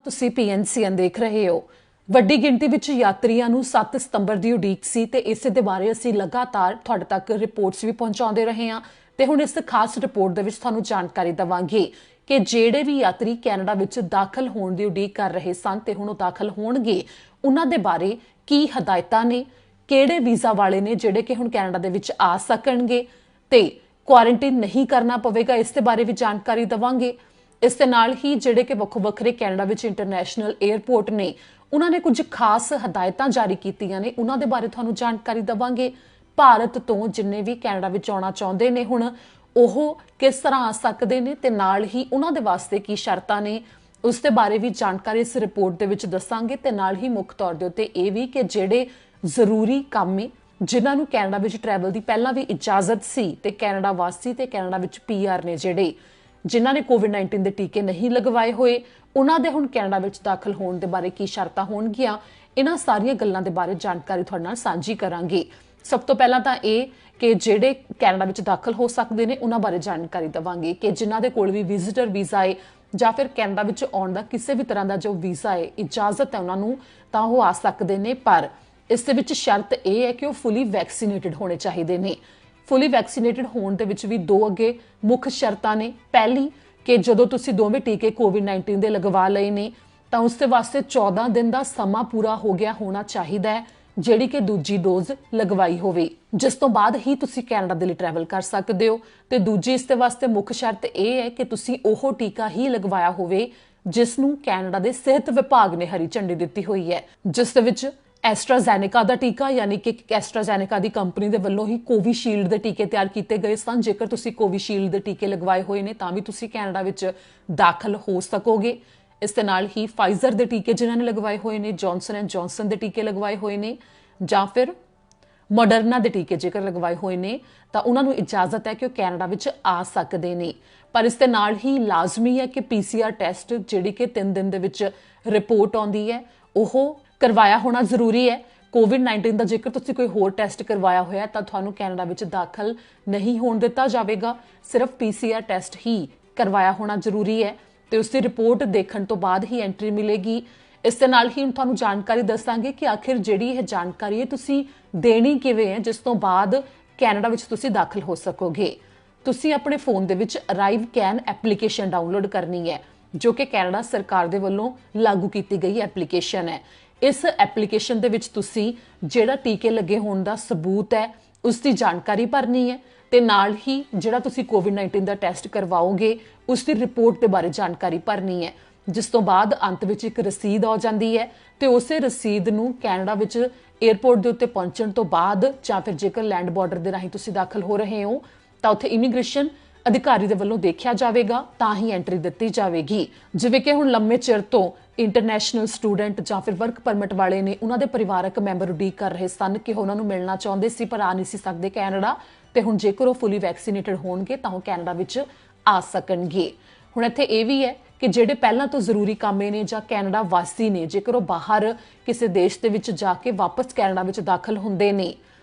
ਤੁਸੀਂ PNCN ਦੇਖ ਰਹੇ ਹੋ। ਵੱਡੀ ਗਿਣਤੀ ਵਿੱਚ ਯਾਤਰੀਆਂ ਨੂੰ 7 ਸਤੰਬਰ ਦੀ ਉਡੀਕ ਸੀ ਤੇ ਇਸੇ ਦੇ ਬਾਰੇ ਅਸੀਂ ਲਗਾਤਾਰ ਤੁਹਾਡੇ ਤੱਕ ਰਿਪੋਰਟਸ ਵੀ ਪਹੁੰਚਾਉਂਦੇ ਰਹੇ ਹਾਂ ਤੇ ਹੁਣ ਇਸ ਖਾਸ ਰਿਪੋਰਟ ਦੇ ਵਿੱਚ ਤੁਹਾਨੂੰ ਜਾਣਕਾਰੀ ਦਵਾਂਗੇ ਕਿ ਜਿਹੜੇ ਵੀ ਯਾਤਰੀ ਕੈਨੇਡਾ ਵਿੱਚ ਦਾਖਲ ਹੋਣ ਦੀ ਉਡੀਕ ਕਰ ਰਹੇ ਸਨ ਤੇ ਹੁਣ ਉਹ ਦਾਖਲ ਹੋਣਗੇ, ਉਹਨਾਂ ਦੇ ਬਾਰੇ ਕੀ ਹਦਾਇਤਾਂ ਨੇ, ਕਿਹੜੇ ਵੀਜ਼ਾ ਵਾਲੇ ਨੇ ਜਿਹੜੇ ਕਿ ਹੁਣ ਕੈਨੇਡਾ ਦੇ ਵਿੱਚ ਆ ਸਕਣਗੇ ਤੇ ਕੁਆਰੰਟਾਈਨ ਨਹੀਂ ਕਰਨਾ ਪਵੇਗਾ, ਇਸ ਦੇ ਬਾਰੇ ਵੀ ਜਾਣਕਾਰੀ ਦਵਾਂਗੇ। ਇਸ ਦੇ ਨਾਲ ਹੀ ਜਿਹੜੇ ਕਿ ਵੱਖਰੇ ਕੈਨੇਡਾ ਵਿੱਚ ਇੰਟਰਨੈਸ਼ਨਲ 에ਅਰਪੋਰਟ ਨੇ, ਉਹਨਾਂ ਨੇ ਕੁਝ ਖਾਸ ਹਦਾਇਤਾਂ ਜਾਰੀ ਕੀਤੀਆਂ ਨੇ, ਉਹਨਾਂ ਦੇ ਬਾਰੇ ਤੁਹਾਨੂੰ ਜਾਣਕਾਰੀ ਦਵਾਂਗੇ। ਭਾਰਤ ਤੋਂ ਜਿੰਨੇ ਵੀ ਕੈਨੇਡਾ ਵਿੱਚ ਆਉਣਾ ਚਾਹੁੰਦੇ ਨੇ ਹੁਣ ਉਹ ਕਿਸ ਤਰ੍ਹਾਂ ਆ ਸਕਦੇ ਨੇ ਤੇ ਨਾਲ ਹੀ ਉਹਨਾਂ ਦੇ ਵਾਸਤੇ ਕੀ ਸ਼ਰਤਾਂ ਨੇ, ਉਸ ਦੇ ਬਾਰੇ ਵੀ ਜਾਣਕਾਰੀ ਇਸ ਰਿਪੋਰਟ ਦੇ ਵਿੱਚ ਦੱਸਾਂਗੇ ਤੇ ਨਾਲ ਹੀ ਮੁੱਖ ਤੌਰ ਦੇ ਉੱਤੇ ਇਹ ਵੀ ਕਿ ਜਿਹੜੇ ਜ਼ਰੂਰੀ ਕੰਮ ਨੇ ਜਿਨ੍ਹਾਂ ਨੂੰ ਕੈਨੇਡਾ ਵਿੱਚ ਟਰੈਵਲ ਦੀ ਪਹਿਲਾਂ ਵੀ ਇਜਾਜ਼ਤ ਸੀ ਤੇ ਕੈਨੇਡਾ ਵਾਸੀ ਤੇ ਕੈਨੇਡਾ ਵਿੱਚ PR ਨੇ ਜਿਹੜੇ ਜਿਨ੍ਹਾਂ ਨੇ COVID-19 ਦੇ ਟੀਕੇ ਨਹੀਂ ਲਗਵਾਏ ਹੋਏ, ਉਹਨਾਂ ਦੇ ਹੁਣ ਕੈਨੇਡਾ ਵਿੱਚ ਦਾਖਲ ਹੋਣ ਦੇ ਬਾਰੇ ਕੀ ਸ਼ਰਤਾਂ ਹੋਣਗੀਆਂ, ਇਹਨਾਂ ਸਾਰੀਆਂ ਗੱਲਾਂ ਦੇ ਬਾਰੇ ਜਾਣਕਾਰੀ ਤੁਹਾਡੇ ਨਾਲ ਸਾਂਝੀ ਕਰਾਂਗੇ। ਸਭ ਤੋਂ ਪਹਿਲਾਂ ਤਾਂ ਇਹ ਕਿ ਜਿਹੜੇ ਕੈਨੇਡਾ ਵਿੱਚ ਦਾਖਲ ਹੋ ਸਕਦੇ ਨੇ ਉਹਨਾਂ ਬਾਰੇ ਜਾਣਕਾਰੀ ਦਵਾਂਗੇ ਕਿ ਜਿਨ੍ਹਾਂ ਦੇ ਕੋਲ ਵੀ ਵਿਜ਼ਿਟਰ ਵੀਜ਼ਾ ਹੈ ਜਾਂ ਫਿਰ ਕੈਨੇਡਾ ਵਿੱਚ ਆਉਣ ਦਾ ਕਿਸੇ ਵੀ ਤਰ੍ਹਾਂ ਦਾ ਜੋ ਵੀਜ਼ਾ ਹੈ, ਇਜਾਜ਼ਤ ਹੈ ਉਹਨਾਂ ਨੂੰ, ਤਾਂ ਉਹ ਆ ਸਕਦੇ ਨੇ। ਪਰ ਇਸ ਦੇ ਵਿੱਚ ਸ਼ਰਤ ਇਹ ਹੈ ਕਿ ਉਹ ਫੁੱਲੀ ਵੈਕਸੀਨੇਟਡ ਹੋਣੇ ਚਾਹੀਦੇ ਨੇ। ਫੁੱਲੀ ਵੈਕਸੀਨੇਟਡ ਹੋਣ ਦੇ ਵਿੱਚ ਵੀ ਦੋ ਅੱਗੇ ਮੁੱਖ ਸ਼ਰਤਾਂ ਨੇ। ਪਹਿਲੀ ਕਿ ਜਦੋਂ ਤੁਸੀਂ ਦੋਵੇਂ ਟੀਕੇ COVID-19 ਦੇ ਲਗਵਾ ਲਏ ਨੇ ਤਾਂ ਉਸ ਦੇ ਵਾਸਤੇ 14 ਦਿਨ ਦਾ ਸਮਾਂ ਪੂਰਾ ਹੋ ਗਿਆ ਹੋਣਾ ਚਾਹੀਦਾ ਹੈ, ਜਿਹੜੀ ਕਿ ਦੂਜੀ ਡੋਜ਼ ਲਗਵਾਈ ਹੋਵੇ, ਜਿਸ ਤੋਂ ਬਾਅਦ ਹੀ ਤੁਸੀਂ ਕੈਨੇਡਾ ਦੇ ਲਈ ਟਰੈਵਲ ਕਰ ਸਕਦੇ ਹੋ। ਤੇ ਦੂਜੀ ਇਸ ਦੇ ਵਾਸਤੇ ਮੁੱਖ ਸ਼ਰਤ ਇਹ ਹੈ ਕਿ ਤੁਸੀਂ ਉਹ ਟੀਕਾ ਹੀ ਲਗਵਾਇਆ ਹੋਵੇ ਜਿਸ ਨੂੰ ਕੈਨੇਡਾ ਦੇ ਸਿਹਤ ਵਿਭਾਗ ਨੇ ਹਰੀ ਝੰਡੀ ਦਿੱਤੀ ਹੋਈ ਹੈ, ਜਿਸ ਦੇ ਵਿੱਚ ਐਸਟਰਾਜ਼ੈਨੇਕਾ ਦਾ ਟੀਕਾ ਯਾਨੀ ਕਿ ਐਸਟਰਾਜ਼ੈਨੇਕਾ ਦੀ ਕੰਪਨੀ ਦੇ ਵੱਲੋਂ ਹੀ ਕੋਵੀਸ਼ੀਲਡ ਦੇ ਟੀਕੇ ਤਿਆਰ ਕੀਤੇ ਗਏ ਸਨ। ਜੇਕਰ ਤੁਸੀਂ ਕੋਵੀਸ਼ੀਲਡ ਦੇ ਟੀਕੇ ਲਗਵਾਏ ਹੋਏ ਨੇ ਤਾਂ ਵੀ ਤੁਸੀਂ ਕੈਨੇਡਾ ਵਿੱਚ ਦਾਖਲ ਹੋ ਸਕੋਗੇ। ਇਸ ਦੇ ਨਾਲ ਹੀ ਫਾਈਜ਼ਰ ਦੇ ਟੀਕੇ ਜਿਨ੍ਹਾਂ ਨੇ ਲਗਵਾਏ ਹੋਏ ਨੇ, ਜੌਨਸਨ ਐਂਡ ਜੌਨਸਨ ਦੇ ਟੀਕੇ ਲਗਵਾਏ ਹੋਏ ਨੇ ਜਾਂ ਫਿਰ ਮੋਡਰਨਾ ਦੇ ਟੀਕੇ ਜੇਕਰ ਲਗਵਾਏ ਹੋਏ ਨੇ ਤਾਂ ਉਹਨਾਂ ਨੂੰ ਇਜਾਜ਼ਤ ਹੈ ਕਿ ਉਹ ਕੈਨੇਡਾ ਵਿੱਚ ਆ ਸਕਦੇ ਨੇ। ਪਰ ਇਸ ਦੇ ਨਾਲ ਹੀ ਲਾਜ਼ਮੀ ਹੈ ਕਿ PCR ਟੈਸਟ ਜਿਹੜੀ ਕਿ 3 ਦਿਨ ਦੇ ਵਿੱਚ ਰਿਪੋਰਟ ਆਉਂਦੀ ਹੈ ਉਹ ਕਰਵਾਇਆ ਹੋਣਾ ਜ਼ਰੂਰੀ ਹੈ। COVID-19 ਦਾ ਜੇਕਰ ਤੁਸੀਂ ਕੋਈ ਹੋਰ ਟੈਸਟ ਕਰਵਾਇਆ ਹੋਇਆ ਤਾਂ ਤੁਹਾਨੂੰ ਕੈਨੇਡਾ ਵਿੱਚ ਦਾਖਲ ਨਹੀਂ ਹੋਣ ਦਿੱਤਾ ਜਾਵੇਗਾ। ਸਿਰਫ PCR ਟੈਸਟ ਹੀ ਕਰਵਾਇਆ ਹੋਣਾ ਜ਼ਰੂਰੀ ਹੈ ਤੇ ਉਸ ਦੀ ਰਿਪੋਰਟ ਦੇਖਣ ਤੋਂ ਬਾਅਦ ਹੀ ਐਂਟਰੀ ਮਿਲੇਗੀ। ਇਸ ਦੇ ਨਾਲ ਹੀ ਹੁਣ ਤੁਹਾਨੂੰ ਜਾਣਕਾਰੀ ਦੱਸਾਂਗੇ ਕਿ ਆਖਿਰ ਜਿਹੜੀ ਇਹ ਜਾਣਕਾਰੀ ਹੈ ਤੁਸੀਂ ਦੇਣੀ ਕਿਵੇਂ ਹੈ, ਜਿਸ ਤੋਂ ਬਾਅਦ ਕੈਨੇਡਾ ਵਿੱਚ ਤੁਸੀਂ ਦਾਖਲ ਹੋ ਸਕੋਗੇ। ਤੁਸੀਂ ਆਪਣੇ ਫੋਨ ਦੇ ਵਿੱਚ ਅਰਾਈਵ ਕੈਨ ਐਪਲੀਕੇਸ਼ਨ ਡਾਊਨਲੋਡ ਕਰਨੀ ਹੈ, ਜੋ ਕਿ ਕੈਨੇਡਾ ਸਰਕਾਰ ਦੇ ਵੱਲੋਂ ਲਾਗੂ ਕੀਤੀ ਗਈ ਐਪਲੀਕੇਸ਼ਨ ਹੈ। ਇਸ ਐਪਲੀਕੇਸ਼ਨ ਦੇ ਵਿੱਚ ਤੁਸੀਂ ਜਿਹੜਾ ਟੀਕੇ ਲੱਗੇ ਹੋਣ ਦਾ ਸਬੂਤ ਹੈ ਉਸ ਦੀ ਜਾਣਕਾਰੀ ਭਰਨੀ ਹੈ ਤੇ ਨਾਲ ਹੀ ਜਿਹੜਾ ਤੁਸੀਂ COVID-19 ਦਾ ਟੈਸਟ ਕਰਵਾਓਗੇ ਉਸ ਦੀ ਰਿਪੋਰਟ ਦੇ ਬਾਰੇ ਜਾਣਕਾਰੀ ਭਰਨੀ ਹੈ, ਜਿਸ ਤੋਂ ਬਾਅਦ ਅੰਤ ਵਿੱਚ ਇੱਕ ਰਸੀਦ ਆ ਜਾਂਦੀ ਹੈ ਤੇ ਉਸੇ ਰਸੀਦ ਨੂੰ ਕੈਨੇਡਾ ਵਿੱਚ 에ਅਰਪੋਰਟ ਦੇ ਉੱਤੇ ਪਹੁੰਚਣ ਤੋਂ ਬਾਅਦ ਜਾਂ ਫਿਰ ਜੇਕਰ ਲੈਂਡ ਬਾਰਡਰ ਦੇ ਰਾਹੀਂ ਤੁਸੀਂ ਦਾਖਲ ਹੋ ਰਹੇ ਹੋ ਤਾਂ ਉੱਥੇ ਇਮੀਗ੍ਰੇਸ਼ਨ ਅਧਿਕਾਰੀ ਦੇ ਵੱਲੋਂ ਦੇਖਿਆ ਜਾਵੇਗਾ ਤਾਂ ਹੀ ਐਂਟਰੀ ਦਿੱਤੀ ਜਾਵੇਗੀ। ਜਿਵੇਂ ਕਿ ਹੁਣ ਲੰਮੇ ਚਿਰ ਤੋਂ ਇੰਟਰਨੈਸ਼ਨਲ ਸਟੂਡੈਂਟ ਜਾਂ ਫਿਰ ਵਰਕ ਪਰਮਿਟ ਵਾਲੇ ਨੇ, ਉਹਨਾਂ ਦੇ ਪਰਿਵਾਰਕ ਮੈਂਬਰ ਉਡੀਕ ਕਰ ਰਹੇ ਸਨ ਕਿ ਉਹਨਾਂ ਨੂੰ ਮਿਲਣਾ ਚਾਹੁੰਦੇ ਸੀ ਪਰ ਆ ਨਹੀਂ ਸੀ ਸਕਦੇ ਕੈਨੇਡਾ, ਤੇ ਹੁਣ ਜੇਕਰ ਉਹ ਫੁੱਲੀ ਵੈਕਸੀਨੇਟਡ ਹੋਣਗੇ ਤਾਂ ਉਹ ਕੈਨੇਡਾ ਵਿੱਚ ਆ ਸਕਣਗੇ। ਹੁਣ ਇੱਥੇ ਇਹ ਵੀ ਹੈ ਕਿ ਜਿਹੜੇ ਪਹਿਲਾਂ ਤੋਂ ਜ਼ਰੂਰੀ ਕਾਮੇ ਨੇ ਜਾਂ ਕੈਨੇਡਾ ਵਾਸੀ ਨੇ, ਜੇਕਰ ਉਹ ਬਾਹਰ ਕਿਸੇ ਦੇਸ਼ ਦੇ ਵਿੱਚ ਜਾ ਕੇ ਵਾਪਸ ਕੈਨੇਡਾ ਵਿੱਚ ਦਾਖਲ ਹੁੰਦੇ ਨੇ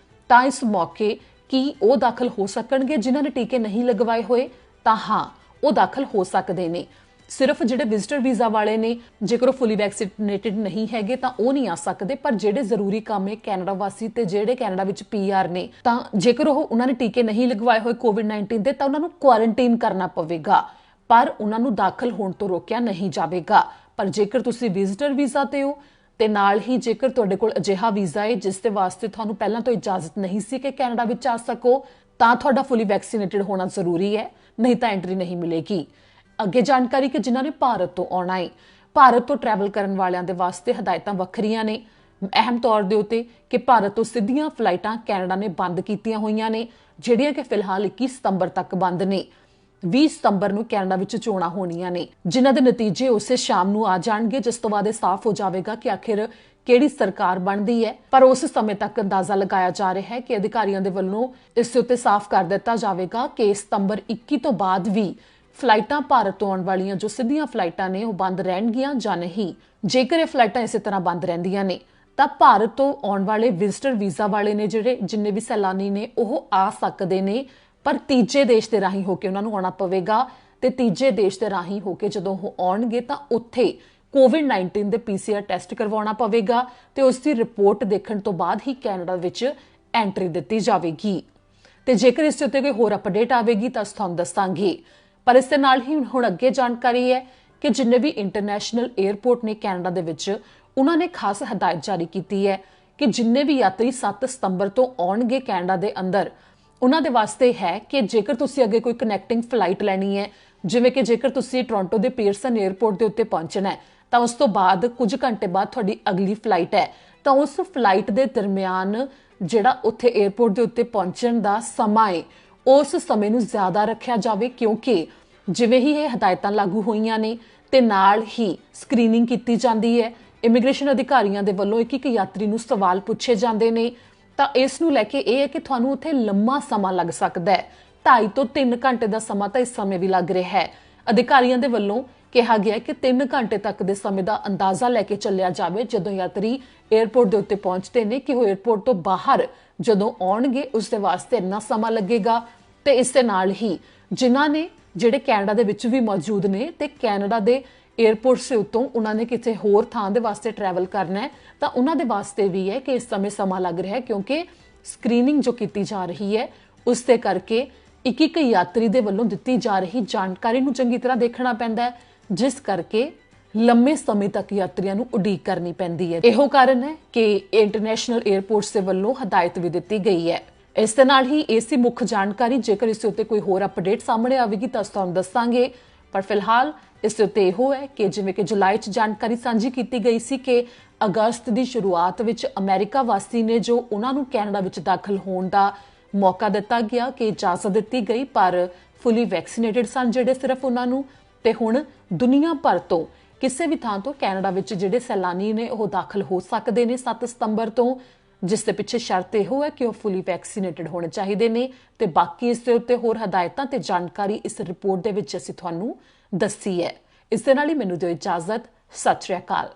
ਤਾਂ ਇਸ ਮੌਕੇ ਕੀ ਉਹ ਦਾਖਲ ਹੋ ਸਕਣਗੇ ਜਿਨ੍ਹਾਂ ਨੇ ਟੀਕੇ ਨਹੀਂ ਲਗਵਾਏ ਹੋਏ? ਤਾਂ ਹਾਂ, ਉਹ ਦਾਖਲ ਹੋ ਸਕਦੇ ਨੇ। ਸਿਰਫ ਜਿਹੜੇ ਵਿਜ਼ਿਟਰ ਵੀਜ਼ਾ ਵਾਲੇ ਨੇ ਜੇਕਰ ਉਹ ਫੁੱਲੀ ਵੈਕਸੀਨੇਟਡ ਨਹੀਂ ਹੈਗੇ ਤਾਂ ਉਹ ਨਹੀਂ ਆ ਸਕਦੇ, ਪਰ ਜਿਹੜੇ ਜ਼ਰੂਰੀ ਕੰਮ ਹੈ ਕੈਨੇਡਾ ਵਾਸੀ ਤੇ ਜਿਹੜੇ ਕੈਨੇਡਾ ਵਿੱਚ PR ਨੇ ਤਾਂ ਜੇਕਰ ਉਹਨਾਂ ਨੇ ਟੀਕੇ ਨਹੀਂ ਲਗਵਾਏ ਹੋਏ COVID-19 ਦੇ ਤਾਂ ਉਹਨਾਂ ਨੂੰ ਕੁਆਰੰਟਾਈਨ ਕਰਨਾ ਪਵੇਗਾ, ਪਰ ਉਹਨਾਂ ਨੂੰ ਦਾਖਲ ਹੋਣ ਤੋਂ ਰੋਕਿਆ ਨਹੀਂ ਜਾਵੇਗਾ। ਪਰ ਜੇਕਰ ਤੁਸੀਂ ਵਿਜ਼ਿਟਰ ਵੀਜ਼ਾ ਤੇ ਹੋ ਤੇ ਨਾਲ ਹੀ ਜੇਕਰ ਤੁਹਾਡੇ ਕੋਲ ਅਜਿਹਾ ਵੀਜ਼ਾ ਹੈ ਜਿਸ ਦੇ ਵਾਸਤੇ ਤੁਹਾਨੂੰ ਪਹਿਲਾਂ ਤੋਂ ਇਜਾਜ਼ਤ ਨਹੀਂ ਸੀ ਕਿ ਕੈਨੇਡਾ ਵਿੱਚ ਆ ਸਕੋ ਤਾਂ ਤੁਹਾਡਾ ਫੁੱਲੀ ਵੈਕਸੀਨੇਟਡ ਹੋਣਾ ਜ਼ਰੂਰੀ ਹੈ, ਨਹੀਂ ਤਾਂ ਐਂਟਰੀ ਨਹੀਂ ਮਿਲੇਗੀ। ਅੱਗੇ ਜਾਣਕਾਰੀ ਕਿ ਜਿਨ੍ਹਾਂ ਨੇ ਭਾਰਤ ਤੋਂ ਆਉਣਾ ਹੈ, ਭਾਰਤ ਤੋਂ ਟਰੈਵਲ ਕਰਨ ਵਾਲਿਆਂ ਦੇ ਵਾਸਤੇ ਹਦਾਇਤਾਂ ਵੱਖਰੀਆਂ ਨੇ। ਅਹਿਮ ਤੌਰ ਦੇ ਉੱਤੇ ਕਿ ਭਾਰਤ ਤੋਂ ਸਿੱਧੀਆਂ ਫਲਾਈਟਾਂ ਕੈਨੇਡਾ ਨੇ ਬੰਦ ਕੀਤੀਆਂ ਹੋਈਆਂ ਨੇ, ਜਿਹੜੀਆਂ ਕਿ ਫਿਲਹਾਲ 21 ਸਤੰਬਰ ਤੱਕ ਬੰਦ ਨੇ। 20 ਸਤੰਬਰ ਨੂੰ ਕੈਨੇਡਾ ਵਿੱਚ ਚੋਣਾਂ ਹੋਣੀਆਂ ਨੇ, ਜਿਨ੍ਹਾਂ ਦੇ ਨਤੀਜੇ ਉਸੇ ਸ਼ਾਮ ਨੂੰ ਆ ਜਾਣਗੇ, ਜਿਸ ਤੋਂ ਬਾਅਦ ਇਹ ਸਾਫ਼ ਹੋ ਜਾਵੇਗਾ ਕਿ ਆਖਿਰ ਕਿਹੜੀ ਸਰਕਾਰ ਬਣਦੀ ਹੈ। ਪਰ ਉਸ ਸਮੇਂ ਤੱਕ ਅੰਦਾਜ਼ਾ ਲਗਾਇਆ ਜਾ ਰਿਹਾ ਹੈ ਕਿ ਅਧਿਕਾਰੀਆਂ ਦੇ ਵੱਲੋਂ ਇਸ ਦੇ ਉੱਤੇ ਸਾਫ਼ ਕਰ ਦਿੱਤਾ ਜਾਵੇਗਾ ਕਿ ਸਤੰਬਰ 21 ਤੋਂ ਬਾਅਦ ਵੀ ਫਲਾਈਟਾਂ ਭਾਰਤ ਤੋਂ ਆਉਣ ਵਾਲੀਆਂ ਜੋ ਸਿੱਧੀਆਂ ਫਲਾਈਟਾਂ ਨੇ ਉਹ ਬੰਦ ਰਹਿਣਗੀਆਂ ਜਾਂ ਨਹੀਂ। ਜੇਕਰ ਇਹ ਫਲਾਈਟਾਂ ਇਸੇ ਤਰ੍ਹਾਂ ਬੰਦ ਰਹਿੰਦੀਆਂ ਨੇ ਤਾਂ ਭਾਰਤ ਤੋਂ ਆਉਣ ਵਾਲੇ ਵਿਜ਼ਿਟਰ ਵੀਜ਼ਾ ਵਾਲੇ ਨੇ ਜਿਹੜੇ ਜਿੰਨੇ ਵੀ ਸੈਲਾਨੀ ਨੇ ਉਹ ਆ ਸਕਦੇ ਨੇ, ਪਰ ਤੀਜੇ ਦੇਸ਼ ਦੇ ਰਾਹੀਂ ਹੋ ਕੇ ਉਹਨਾਂ ਨੂੰ ਆਉਣਾ ਪਵੇਗਾ ਤੇ ਤੀਜੇ ਦੇਸ਼ ਦੇ ਰਾਹੀਂ ਹੋ ਕੇ ਜਦੋਂ ਉਹ ਆਉਣਗੇ ਤਾਂ ਉੱਥੇ कोविड-19 ਦੇ PCR ਟੈਸਟ ਕਰਵਾਉਣਾ ਪਵੇਗਾ ਤੇ ਉਸ ਦੀ ਰਿਪੋਰਟ ਦੇਖਣ ਤੋਂ ਬਾਅਦ ਹੀ ਕੈਨੇਡਾ ਵਿੱਚ ਐਂਟਰੀ ਦਿੱਤੀ ਜਾਵੇਗੀ। ਤੇ ਜੇਕਰ ਇਸ ਉੱਤੇ ਕੋਈ ਹੋਰ ਅਪਡੇਟ ਆਵੇਗੀ ਤਾਂ ਤੁਹਾਨੂੰ ਦੱਸਾਂਗੇ। ਪਰ ਇਸ ਦੇ ਨਾਲ ਹੀ ਹੁਣ ਅੱਗੇ ਜਾਣਕਾਰੀ ਹੈ ਕਿ ਜਿੰਨੇ ਵੀ ਇੰਟਰਨੈਸ਼ਨਲ 에ਅਰਪੋਰਟ ਨੇ ਕੈਨੇਡਾ ਦੇ ਵਿੱਚ ਉਹਨਾਂ ਨੇ ਖਾਸ ਹਦਾਇਤ ਜਾਰੀ ਕੀਤੀ ਹੈ ਕਿ ਜਿੰਨੇ ਵੀ ਯਾਤਰੀ 7 ਸਤੰਬਰ ਤੋਂ ਆਉਣਗੇ ਕੈਨੇਡਾ ਦੇ ਅੰਦਰ ਉਹਨਾਂ ਦੇ ਵਾਸਤੇ ਹੈ ਕਿ ਜੇਕਰ ਤੁਸੀਂ ਅੱਗੇ ਕੋਈ ਕਨੈਕਟਿੰਗ ਫਲਾਈਟ ਲੈਣੀ ਹੈ, ਜਿਵੇਂ ਕਿ ਜੇਕਰ ਤੁਸੀਂ ਟੋਰਾਂਟੋ ਦੇ ਪੀਅਰਸਨ 에ਅਰਪੋਰਟ ਦੇ ਉੱਤੇ ਪਹੁੰਚਣਾ ਹੈ ਤਾਂ ਉਸ ਤੋਂ ਬਾਅਦ ਕੁਝ ਘੰਟੇ ਬਾਅਦ ਤੁਹਾਡੀ ਅਗਲੀ ਫਲਾਈਟ ਹੈ, ਤਾਂ ਉਸ ਫਲਾਈਟ ਦੇ ਦਰਮਿਆਨ ਜਿਹੜਾ ਉੱਥੇ 에ਅਰਪੋਰਟ ਦੇ ਉੱਤੇ ਪਹੁੰਚਣ ਦਾ ਸਮਾਂ ਹੈ ਉਸ ਸਮੇਂ ਨੂੰ ਜ਼ਿਆਦਾ ਰੱਖਿਆ ਜਾਵੇ, ਕਿਉਂਕਿ ਜਿਵੇਂ ਹੀ ਇਹ ਹਦਾਇਤਾਂ ਲਾਗੂ ਹੋਈਆਂ ਨੇ ਤੇ ਨਾਲ ਹੀ ਸਕਰੀਨਿੰਗ ਕੀਤੀ ਜਾਂਦੀ ਹੈ। ਇਮੀਗ੍ਰੇਸ਼ਨ ਅਧਿਕਾਰੀਆਂ ਦੇ ਵੱਲੋਂ ਇੱਕ ਯਾਤਰੀ ਨੂੰ ਸਵਾਲ ਪੁੱਛੇ ਜਾਂਦੇ ਨੇ, ਤਾਂ ਇਸ ਨੂੰ ਲੈ ਕੇ ਇਹ ਹੈ ਕਿ ਤੁਹਾਨੂੰ ਉੱਥੇ ਲੰਮਾ ਸਮਾਂ ਲੱਗ ਸਕਦਾ ਹੈ। 2.5 ਤੋਂ 3 ਘੰਟੇ ਦਾ ਸਮਾਂ ਤਾਂ ਇਸ ਸਮੇਂ ਵੀ ਲੱਗ ਰਿਹਾ ਹੈ। ਅਧਿਕਾਰੀਆਂ ਦੇ ਵੱਲੋਂ ਕਿਹਾ ਗਿਆ ਕਿ 3 ਘੰਟੇ ਤੱਕ ਦੇ ਸਮੇਂ ਦਾ ਅੰਦਾਜ਼ਾ ਲੈ ਕੇ ਚੱਲਿਆ ਜਾਵੇ ਜਦੋਂ ਯਾਤਰੀ 에ਅਰਪੋਰਟ ਦੇ ਉੱਤੇ ਪਹੁੰਚਦੇ ਨੇ ਕਿ ਉਹ 에ਅਰਪੋਰਟ ਤੋਂ ਬਾਹਰ ਜਦੋਂ ਆਉਣਗੇ ਉਸ ਦੇ ਵਾਸਤੇ ਇੰਨਾ ਸਮਾਂ ਲੱਗੇਗਾ। ਤੇ ਇਸ ਦੇ ਨਾਲ ਹੀ ਜਿਨ੍ਹਾਂ ਨੇ ਜਿਹੜੇ ਕੈਨੇਡਾ ਦੇ ਵਿੱਚ ਵੀ ਮੌਜੂਦ ਨੇ ਤੇ ਕੈਨੇਡਾ ਦੇ 에ਅਰਪੋਰਟ ਸੇ ਉੱਤੋਂ ਉਹਨਾਂ ਨੇ ਕਿਸੇ ਹੋਰ ਥਾਂ ਦੇ ਵਾਸਤੇ ਟਰੈਵਲ ਕਰਨਾ ਹੈ ਤਾਂ ਉਹਨਾਂ ਦੇ ਵਾਸਤੇ ਵੀ ਹੈ ਕਿ ਇਸ ਸਮੇਂ ਸਮਾਂ ਲੱਗ ਰਿਹਾ ਹੈ, ਕਿਉਂਕਿ ਸਕਰੀਨਿੰਗ ਜੋ ਕੀਤੀ ਜਾ ਰਹੀ ਹੈ ਉਸ ਦੇ ਕਰਕੇ ਇੱਕ ਯਾਤਰੀ ਦੇ ਵੱਲੋਂ ਦਿੱਤੀ ਜਾ ਰਹੀ ਜਾਣਕਾਰੀ ਨੂੰ ਚੰਗੀ ਤਰ੍ਹਾਂ ਦੇਖਣਾ ਪੈਂਦਾ ਹੈ, ਜਿਸ ਕਰਕੇ ਲੰਮੇ ਸਮੇਂ ਤੱਕ ਯਾਤਰੀਆਂ ਨੂੰ ਉਡੀਕ ਕਰਨੀ ਪੈਂਦੀ ਹੈ। ਇਹੋ ਕਾਰਨ ਹੈ ਕਿ ਇੰਟਰਨੈਸ਼ਨਲ 에ਅਰਪੋਰਟਸ ਦੇ ਵੱਲੋਂ ਹਦਾਇਤ ਵੀ ਦਿੱਤੀ ਗਈ ਹੈ। ਇਸ ਦੇ ਨਾਲ ਹੀ ਇਸ ਦੀ ਮੁੱਖ ਜਾਣਕਾਰੀ, ਜੇਕਰ ਇਸ ਉੱਤੇ ਕੋਈ ਹੋਰ ਅਪਡੇਟ ਸਾਹਮਣੇ ਆਵੇਗੀ ਤਾਂ ਤੁਹਾਨੂੰ ਦੱਸਾਂਗੇ। ਪਰ ਫਿਲਹਾਲ ਇਸ ਉੱਤੇ ਇਹੋ ਹੈ ਕਿ ਜਿਵੇਂ ਕਿ ਜੁਲਾਈ 'ਚ ਜਾਣਕਾਰੀ ਸਾਂਝੀ ਕੀਤੀ ਗਈ ਸੀ ਕਿ ਅਗਸਤ ਦੀ ਸ਼ੁਰੂਆਤ ਵਿੱਚ ਅਮਰੀਕਾ ਵਾਸੀ ਨੇ ਜੋ ਉਹਨਾਂ ਨੂੰ ਕੈਨੇਡਾ ਵਿੱਚ ਦਾਖਲ ਹੋਣ ਦਾ ਮੌਕਾ ਦਿੱਤਾ ਗਿਆ, ਕਿ ਇਜਾਜ਼ਤ ਦਿੱਤੀ ਗਈ, ਪਰ ਫੁੱਲੀ ਵੈਕਸੀਨੇਟਡ ਸਨ ਜਿਹੜੇ ਸਿਰਫ ਉਹਨਾਂ ਨੂੰ। ਤੇ ਹੁਣ ਦੁਨੀਆ ਭਰ ਤੋਂ ਕਿਸੇ ਵੀ ਥਾਂ ਤੋਂ ਕੈਨੇਡਾ ਵਿੱਚ ਜਿਹੜੇ ਸੈਲਾਨੀ ਨੇ ਉਹ ਦਾਖਲ ਹੋ ਸਕਦੇ ਨੇ 7 ਸਤੰਬਰ ਤੋਂ, ਜਿਸ ਦੇ ਪਿੱਛੇ ਸ਼ਰਤ ਇਹੋ ਹੈ ਕਿ ਉਹ ਫੁੱਲੀ ਵੈਕਸੀਨੇਟਡ ਹੋਣੇ ਚਾਹੀਦੇ ਨੇ। ਤੇ ਬਾਕੀ ਇਸ ਦੇ ਉੱਤੇ ਹੋਰ ਹਦਾਇਤਾਂ ਤੇ ਜਾਣਕਾਰੀ ਇਸ ਰਿਪੋਰਟ ਦੇ ਵਿੱਚ ਅਸੀਂ ਤੁਹਾਨੂੰ ਦੱਸੀ ਹੈ। ਇਸ ਦੇ ਨਾਲ ਹੀ ਮੈਨੂੰ ਦਿਓ ਇਜਾਜ਼ਤ। ਸਤਿ ਸ਼੍ਰੀ ਅਕਾਲ।